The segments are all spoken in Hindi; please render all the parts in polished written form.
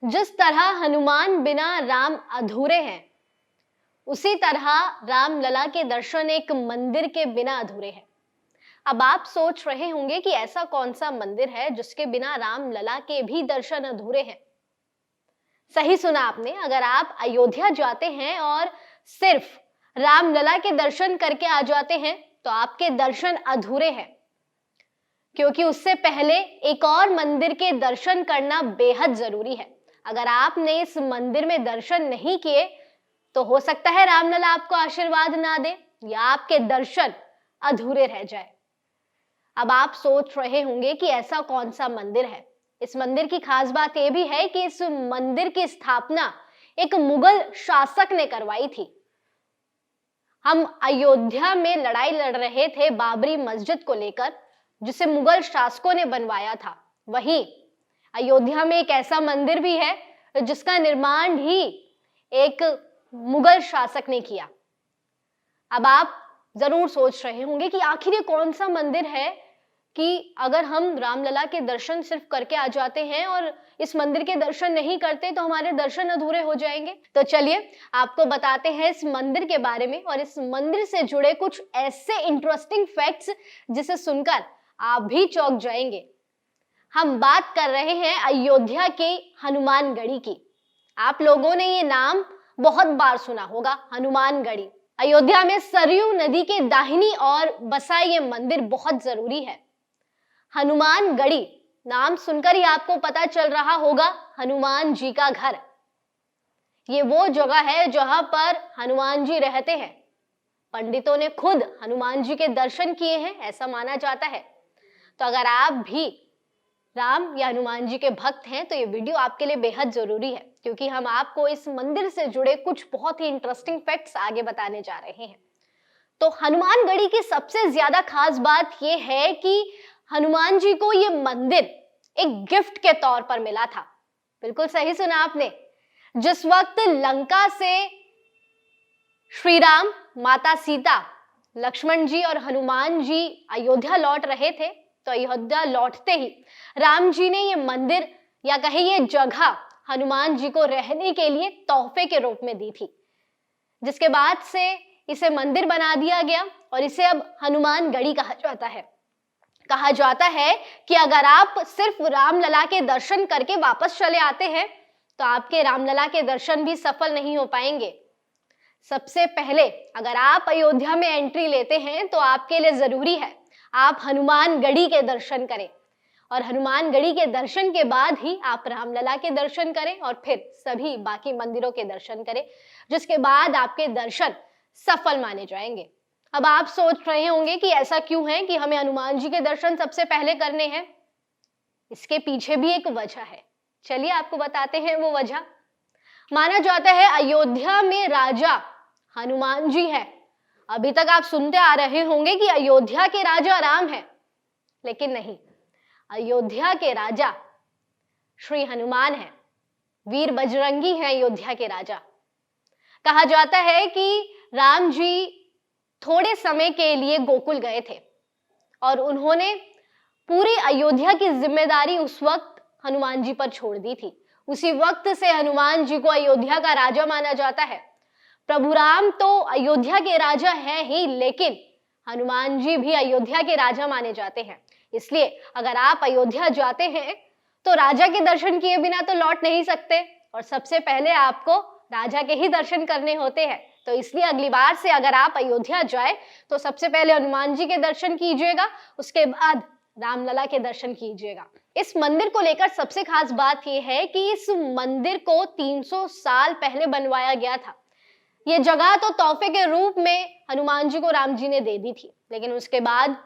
जिस तरह हनुमान बिना राम अधूरे हैं, उसी तरह रामलला के दर्शन एक मंदिर के बिना अधूरे हैं। अब आप सोच रहे होंगे कि ऐसा कौन सा मंदिर है जिसके बिना रामलला के भी दर्शन अधूरे हैं। सही सुना आपने। अगर आप अयोध्या जाते हैं और सिर्फ रामलला के दर्शन करके आ जाते हैं तो आपके दर्शन अधूरे हैं, क्योंकि उससे पहले एक और मंदिर के दर्शन करना बेहद जरूरी है। अगर आपने इस मंदिर में दर्शन नहीं किए तो हो सकता है रामलला आपको आशीर्वाद ना दे या आपके दर्शन अधूरे रह जाए। अब आप सोच रहे होंगे कि ऐसा कौन सा मंदिर है। इस मंदिर की खास बात यह भी है कि इस मंदिर की स्थापना एक मुगल शासक ने करवाई थी। हम अयोध्या में लड़ाई लड़ रहे थे बाबरी मस्जिद को लेकर, जिसे मुगल शासकों ने बनवाया था। वहीं अयोध्या में एक ऐसा मंदिर भी है जिसका निर्माण भी एक मुगल शासक ने किया। अब आप जरूर सोच रहे होंगे कि आखिर ये कौन सा मंदिर है कि अगर हम रामलला के दर्शन सिर्फ करके आ जाते हैं और इस मंदिर के दर्शन नहीं करते तो हमारे दर्शन अधूरे हो जाएंगे। तो चलिए आपको बताते हैं इस मंदिर के बारे में और इस मंदिर से जुड़े कुछ ऐसे इंटरेस्टिंग फैक्ट्स जिसे सुनकर आप भी चौंक जाएंगे। हम बात कर रहे हैं अयोध्या के हनुमानगढ़ी की। आप लोगों ने ये नाम बहुत बार सुना होगा, हनुमानगढ़ी। अयोध्या में सरयू नदी के दाहिनी ओर बसा ये मंदिर बहुत जरूरी है। हनुमानगढ़ी नाम सुनकर ही आपको पता चल रहा होगा हनुमान जी का घर। ये वो जगह है जहां पर हनुमान जी रहते हैं। पंडितों ने खुद हनुमान जी के दर्शन किए हैं, ऐसा माना जाता है। तो अगर आप भी राम या हनुमान जी के भक्त हैं तो ये वीडियो आपके लिए बेहद जरूरी है, क्योंकि हम आपको इस मंदिर से जुड़े कुछ बहुत ही इंटरेस्टिंग फैक्ट्स आगे बताने जा रहे हैं। तो हनुमानगढ़ी की सबसे ज्यादा खास बात यह है कि हनुमान जी को ये मंदिर एक गिफ्ट के तौर पर मिला था। बिल्कुल सही सुना आपने। जिस वक्त लंका से श्री राम, माता सीता, लक्ष्मण जी और हनुमान जी अयोध्या लौट रहे थे, तो अयोध्या लौटते ही राम जी ने ये मंदिर या कहे ये जगह हनुमान जी को रहने के लिए तोहफे के रूप में दी थी, जिसके बाद से इसे मंदिर बना दिया गया और इसे अब हनुमानगढ़ी कहा जाता है। कहा जाता है कि अगर आप सिर्फ रामलला के दर्शन करके वापस चले आते हैं तो आपके रामलला के दर्शन भी सफल नहीं हो पाएंगे। सबसे पहले अगर आप अयोध्या में एंट्री लेते हैं तो आपके लिए जरूरी है आप हनुमानगढ़ी के दर्शन करें, और हनुमानगढ़ी के दर्शन के बाद ही आप रामलला के दर्शन करें और फिर सभी बाकी मंदिरों के दर्शन करें, जिसके बाद आपके दर्शन सफल माने जाएंगे। अब आप सोच रहे होंगे कि ऐसा क्यों है कि हमें हनुमान जी के दर्शन सबसे पहले करने हैं। इसके पीछे भी एक वजह है, चलिए आपको बताते हैं वो वजह। माना जाता है अयोध्या में राजा हनुमान जी है। अभी तक आप सुनते आ रहे होंगे कि अयोध्या के राजा राम है, लेकिन नहीं, अयोध्या के राजा श्री हनुमान है। वीर बजरंगी है अयोध्या के राजा। कहा जाता है कि राम जी थोड़े समय के लिए गोकुल गए थे और उन्होंने पूरी अयोध्या की जिम्मेदारी उस वक्त हनुमान जी पर छोड़ दी थी। उसी वक्त से हनुमान जी को अयोध्या का राजा माना जाता है। प्रभु राम तो अयोध्या के राजा हैं ही, लेकिन हनुमान जी भी अयोध्या के राजा माने जाते हैं। इसलिए अगर आप अयोध्या जाते हैं तो राजा के दर्शन किए बिना तो लौट नहीं सकते, और सबसे पहले आपको राजा के ही दर्शन करने होते हैं। तो इसलिए अगली बार से अगर आप अयोध्या जाए तो सबसे पहले हनुमान जी के दर्शन कीजिएगा, उसके बाद रामलला के दर्शन कीजिएगा। इस मंदिर को लेकर सबसे खास बात यह है कि इस मंदिर को 300 साल पहले बनवाया गया था। ये जगह तो तोहफे के रूप में हनुमान जी को राम जी ने दे दी थी, लेकिन उसके बाद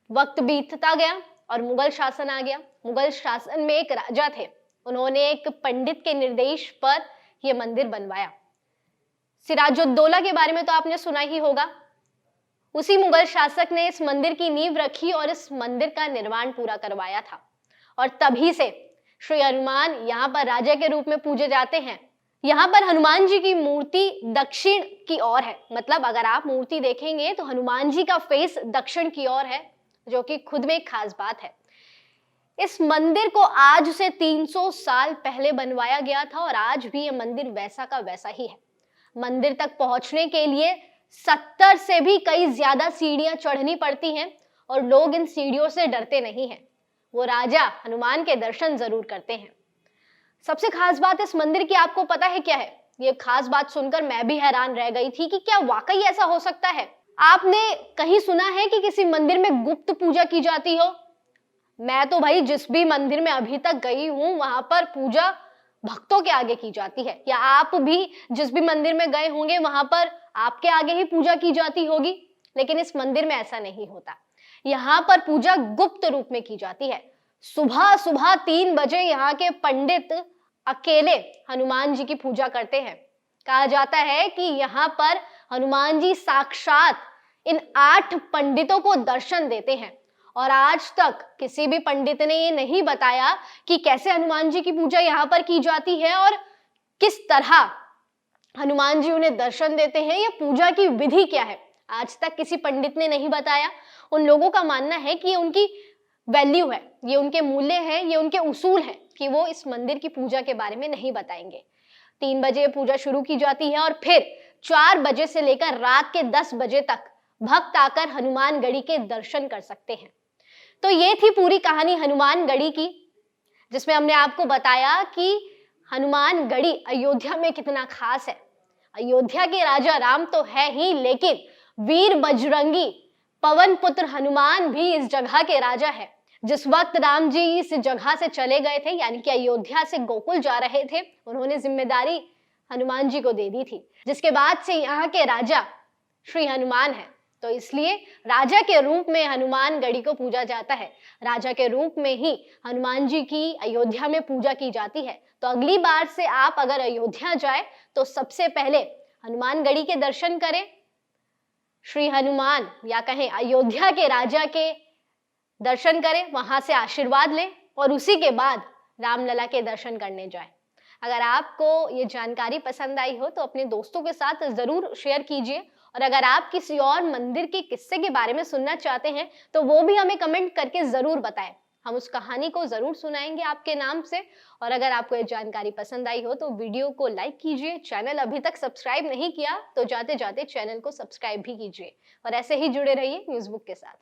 वक्त बीतता गया और मुगल शासन आ गया। मुगल शासन में एक राजा थे, उन्होंने एक पंडित के निर्देश पर यह मंदिर बनवाया। सिराजुद्दौला के बारे में तो आपने सुना ही होगा। उसी मुगल शासक ने इस मंदिर की नींव रखी और इस मंदिर का निर्माण पूरा करवाया था, और तभी से श्री हनुमान यहाँ पर राजा के रूप में पूजे जाते हैं। यहाँ पर हनुमान जी की मूर्ति दक्षिण की ओर है, मतलब अगर आप मूर्ति देखेंगे तो हनुमान जी का फेस दक्षिण की ओर है, जो कि खुद में एक खास बात है। इस मंदिर को आज से 300 साल पहले बनवाया गया था और आज भी ये मंदिर वैसा का वैसा ही है। मंदिर तक पहुंचने के लिए 70 से भी कई ज्यादा सीढ़ियां चढ़नी पड़ती हैं और लोग इन सीढ़ियों से डरते नहीं हैं। वो राजा हनुमान के दर्शन जरूर करते हैं। सबसे खास बात इस मंदिर की आपको पता है क्या है? ये खास बात सुनकर मैं भी हैरान रह गई थी कि क्या वाकई ऐसा हो सकता है। आपने कहीं सुना है कि किसी मंदिर में गुप्त पूजा की जाती हो? मैं तो भाई जिस भी मंदिर में अभी तक गई हूं वहां पर पूजा भक्तों के आगे की जाती है। या आप भी जिस भी मंदिर में गए होंगे वहां पर आपके आगे ही पूजा की जाती होगी, लेकिन इस मंदिर में ऐसा नहीं होता। यहाँ पर पूजा गुप्त रूप में की जाती है। सुबह सुबह 3 बजे यहाँ के पंडित अकेले हनुमान जी की पूजा करते हैं। कहा जाता है कि यहाँ पर हनुमान जी साक्षात इन 8 पंडितों को दर्शन देते हैं और आज तक किसी भी पंडित ने ये नहीं बताया कि कैसे हनुमान जी की पूजा यहाँ पर की जाती है और किस तरह हनुमान जी उन्हें दर्शन देते हैं। या पूजा की विधि क्या है, आज तक किसी पंडित ने नहीं बताया। उन लोगों का मानना है कि ये उनकी वैल्यू है, ये उनके मूल्य हैं, ये उनके उसूल हैं कि वो इस मंदिर की पूजा के बारे में नहीं बताएंगे। 3 बजे पूजा शुरू की जाती है और फिर 4 बजे से लेकर रात के 10 बजे तक भक्त आकर हनुमान गढ़ी के दर्शन कर सकते हैं। तो ये थी पूरी कहानी हनुमान गढ़ी की, जिसमें हमने आपको बताया कि हनुमान गढ़ी अयोध्या में कितना खास है। अयोध्या के राजा राम तो है ही, लेकिन वीर बजरंगी पवन पुत्र हनुमान भी इस जगह के राजा है। जिस वक्त राम जी इस जगह से चले गए थे, यानी कि अयोध्या से गोकुल जा रहे थे, उन्होंने जिम्मेदारी हनुमान जी को दे दी थी, जिसके बाद से यहाँ के राजा श्री हनुमान है। तो इसलिए राजा के रूप में हनुमान गढ़ी को पूजा जाता है। राजा के रूप में ही हनुमान जी की अयोध्या में पूजा की जाती है। तो अगली बार से आप अगर अयोध्या जाए तो सबसे पहले हनुमान गढ़ी के दर्शन करें, श्री हनुमान या कहें अयोध्या के राजा के दर्शन करें, वहां से आशीर्वाद लें और उसी के बाद रामलला के दर्शन करने जाएं। अगर आपको ये जानकारी पसंद आई हो तो अपने दोस्तों के साथ जरूर शेयर कीजिए और अगर आप किसी और मंदिर के किस्से के बारे में सुनना चाहते हैं तो वो भी हमें कमेंट करके जरूर बताएं। हम उस कहानी को जरूर सुनाएंगे आपके नाम से। और अगर आपको ये जानकारी पसंद आई हो तो वीडियो को लाइक कीजिए। चैनल अभी तक सब्सक्राइब नहीं किया तो जाते जाते चैनल को सब्सक्राइब भी कीजिए और ऐसे ही जुड़े रहिए न्यूज़ बुक के साथ।